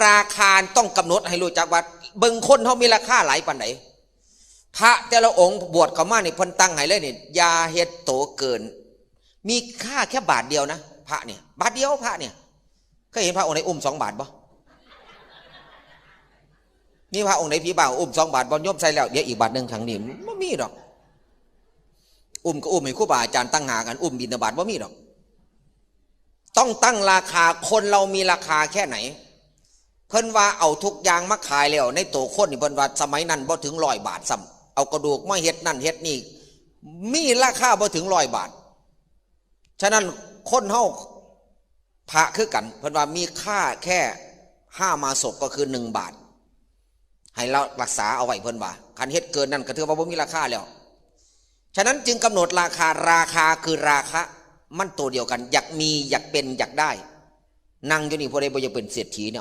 ราคาต้องกำหนดให้รู้จักว่าเบิ่งคนเขามีราคาหลายปานไหนพระแต่ละองค์บวชเข้ามานี่เพิ่นตั้งให้เลยนี่ยาเฮ็ดโตเกินมีค่าแค่บาทเดียวนะพระเนี่ยบาทเดียวพระเนี่ยเคยเห็นพระองค์ไหนอุ้ม2 บาทบ่มีพระองค์ไหนพี่บ่าวอุ้ม2 บาทบ่โยมใส่แล้วเดี๋ยวอีกบาทนึงครั้งนี้บ่มีดอกอุ้มก็อุ้มให้ครูบาอาจารย์ตั้งหากันอุ้มบิณฑบาตบ่มีดอกต้องตั้งราคาคนเรามีราคาแค่ไหนเพิ่นว่าเอาทุกอย่างมาขายแล้วในโตคนนี่เพิ่นว่าสมัยนั้นบ่ถึง100 บาทซ้ำเอากระดูกมาเฮ็ดนั่นเฮ็ดนี่มีราคาบ่ถึง100 บาทฉะนั้นคนเฮาพระคือกันเพิ่นว่ามีค่าแค่5 มาศพก็คือ1 บาทให้เรารักษาเอาไว้เพิ่นว่าคันเฮ็ดเกินนั่นก็ถือว่าบ่มีราคาแล้วฉะนั้นจึงกำหนดราคาคือราคะมันตัวเดียวกันอยากมีอยากเป็นอยากได้นั่งอยู่นี่พอได้บ่อยากเป็นเศรษฐีเนี่ย